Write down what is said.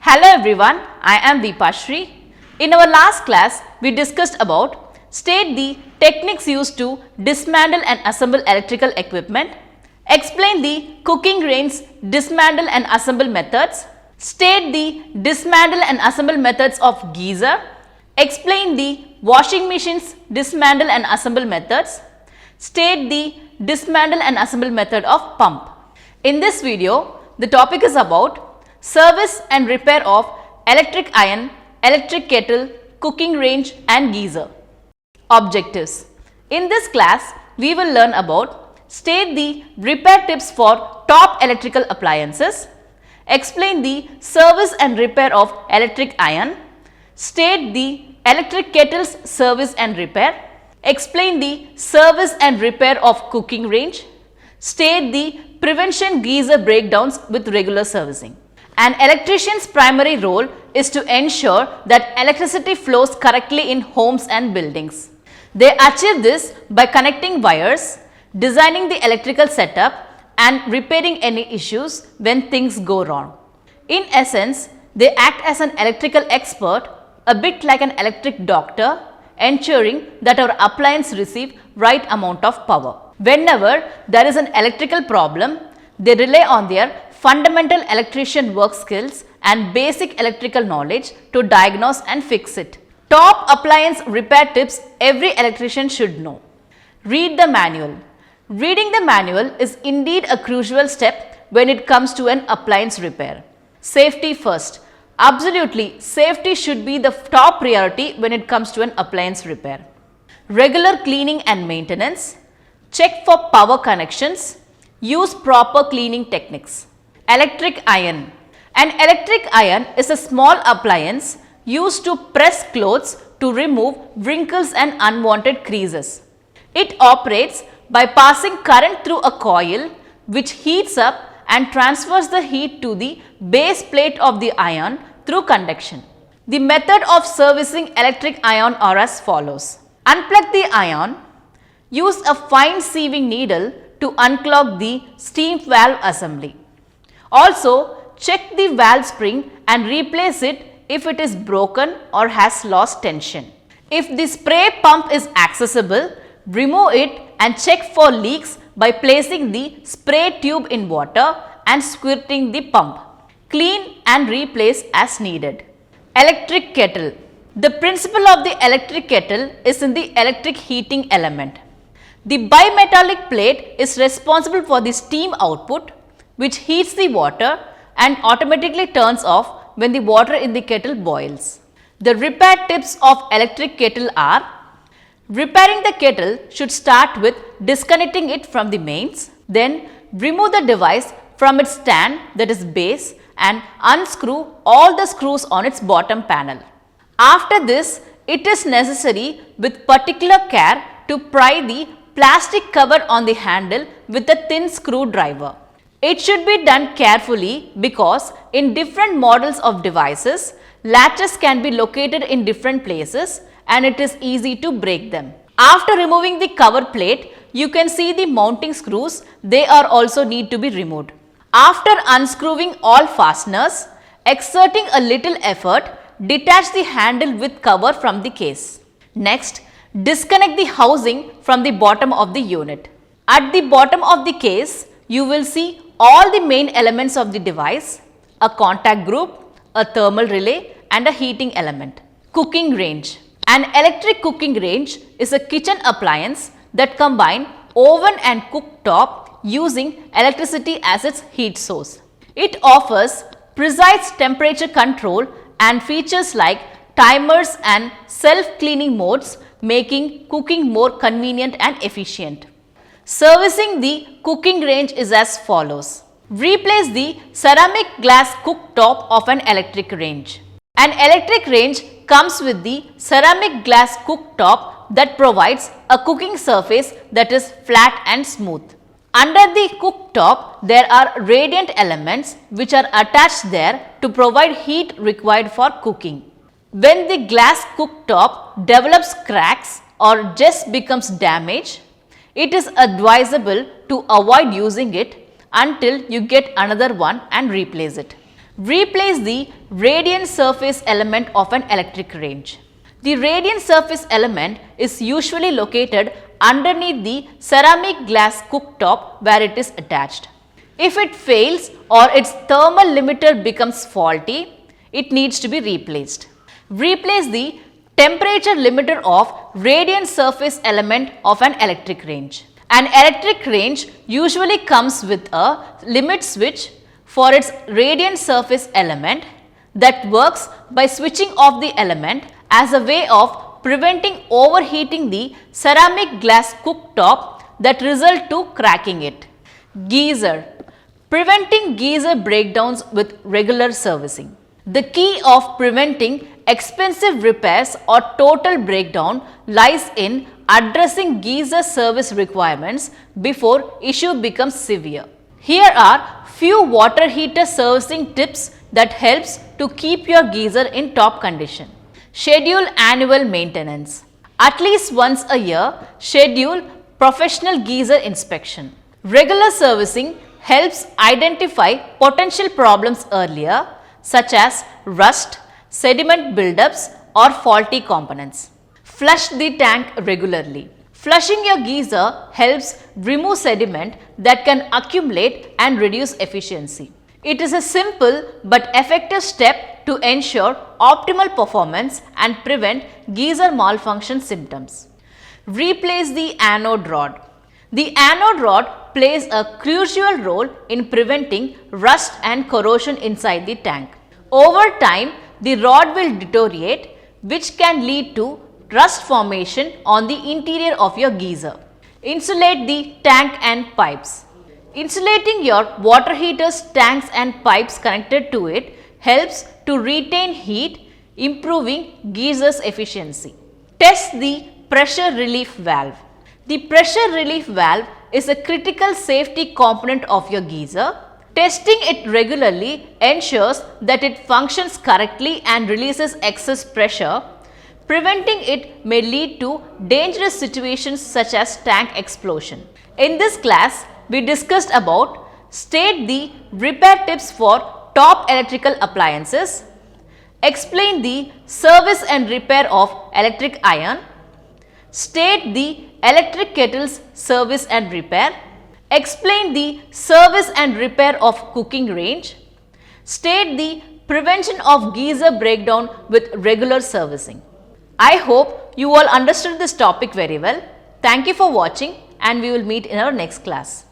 Hello everyone, I am Deepashri. In our last class, we discussed about state the techniques used to dismantle and assemble electrical equipment, explain the cooking range dismantle and assemble methods, state the dismantle and assemble methods of geyser, explain the washing machines dismantle and assemble methods, state the dismantle and assemble method of pump. In this video, the topic is about service and repair of electric iron, electric kettle, cooking range and geyser. Objectives. In this class, we will learn about state the repair tips for top electrical appliances, explain the service and repair of electric iron, state the electric kettle's service and repair, explain the service and repair of cooking range, state the prevention geyser breakdowns with regular servicing. An electrician's primary role is to ensure that electricity flows correctly in homes and buildings. They achieve this by connecting wires, designing the electrical setup and repairing any issues when things go wrong. In essence, they act as an electrical expert, a bit like an electric doctor, ensuring that our appliance receive right amount of power. Whenever there is an electrical problem, they rely on their fundamental electrician work skills and basic electrical knowledge to diagnose and fix it. Top appliance repair tips every electrician should know. Read the manual. Reading the manual is indeed a crucial step when it comes to an appliance repair. Safety first. Absolutely, safety should be the top priority when it comes to an appliance repair. Regular cleaning and maintenance. Check for power connections. Use proper cleaning techniques. Electric iron. An electric iron is a small appliance used to press clothes to remove wrinkles and unwanted creases. It operates by passing current through a coil which heats up and transfers the heat to the base plate of the iron through conduction. The method of servicing electric iron are as follows. Unplug the iron. Use a fine sieving needle to unclog the steam valve assembly. Also, check the valve spring and replace it if it is broken or has lost tension. If the spray pump is accessible, remove it and check for leaks by placing the spray tube in water and squirting the pump. Clean and replace as needed. Electric kettle. The principle of the electric kettle is in the electric heating element. The bimetallic plate is responsible for the steam output, which heats the water and automatically turns off when the water in the kettle boils. The repair tips of electric kettle are: repairing the kettle should start with disconnecting it from the mains, then remove the device from its stand, that is base, and unscrew all the screws on its bottom panel. After this, it is necessary with particular care to pry the plastic cover on the handle with a thin screwdriver. It should be done carefully because in different models of devices, latches can be located in different places and it is easy to break them. After removing the cover plate, you can see the mounting screws, they are also need to be removed. After unscrewing all fasteners, exerting a little effort, detach the handle with cover from the case. Next, disconnect the housing from the bottom of the unit. At the bottom of the case, you will see all the main elements of the device, a contact group, a thermal relay and a heating element. Cooking range. An electric cooking range is a kitchen appliance that combines oven and cooktop using electricity as its heat source. It offers precise temperature control and features like timers and self-cleaning modes, making cooking more convenient and efficient. Servicing the cooking range is as follows. Replace the ceramic glass cooktop of an electric range. An electric range comes with the ceramic glass cooktop that provides a cooking surface that is flat and smooth. Under the cooktop, there are radiant elements which are attached there to provide heat required for cooking. When the glass cooktop develops cracks or just becomes damaged, it is advisable to avoid using it until you get another one and replace it. Replace the radiant surface element of an electric range. The radiant surface element is usually located underneath the ceramic glass cooktop where it is attached. If it fails or its thermal limiter becomes faulty, it needs to be replaced. Replace the temperature limiter of radiant surface element of an electric range. An electric range usually comes with a limit switch for its radiant surface element that works by switching off the element as a way of preventing overheating the ceramic glass cooktop that result to cracking it. Geyser. Preventing geyser breakdowns with regular servicing. The key of preventing expensive repairs or total breakdown lies in addressing geyser service requirements before issue becomes severe. Here are few water heater servicing tips that helps to keep your geyser in top condition. Schedule annual maintenance. At least once a year, schedule professional geyser inspection. Regular servicing helps identify potential problems earlier, such as rust, sediment buildups or faulty components. Flush the tank regularly. Flushing your geyser helps remove sediment that can accumulate and reduce efficiency. It is a simple but effective step to ensure optimal performance and prevent geyser malfunction symptoms. Replace the anode rod. The anode rod plays a crucial role in preventing rust and corrosion inside the tank. Over time, the rod will deteriorate, which can lead to rust formation on the interior of your geyser. Insulate the tank and pipes. Insulating your water heater's tanks and pipes connected to it helps to retain heat, improving geyser's efficiency. Test the pressure relief valve. The pressure relief valve is a critical safety component of your geyser. Testing it regularly ensures that it functions correctly and releases excess pressure. Preventing it may lead to dangerous situations such as tank explosion. In this class, we discussed about state the repair tips for top electrical appliances, explain the service and repair of electric iron, state the electric kettle's service and repair, explain the service and repair of cooking range, state the prevention of geyser breakdown with regular servicing. I hope you all understood this topic very well. Thank you for watching and we will meet in our next class.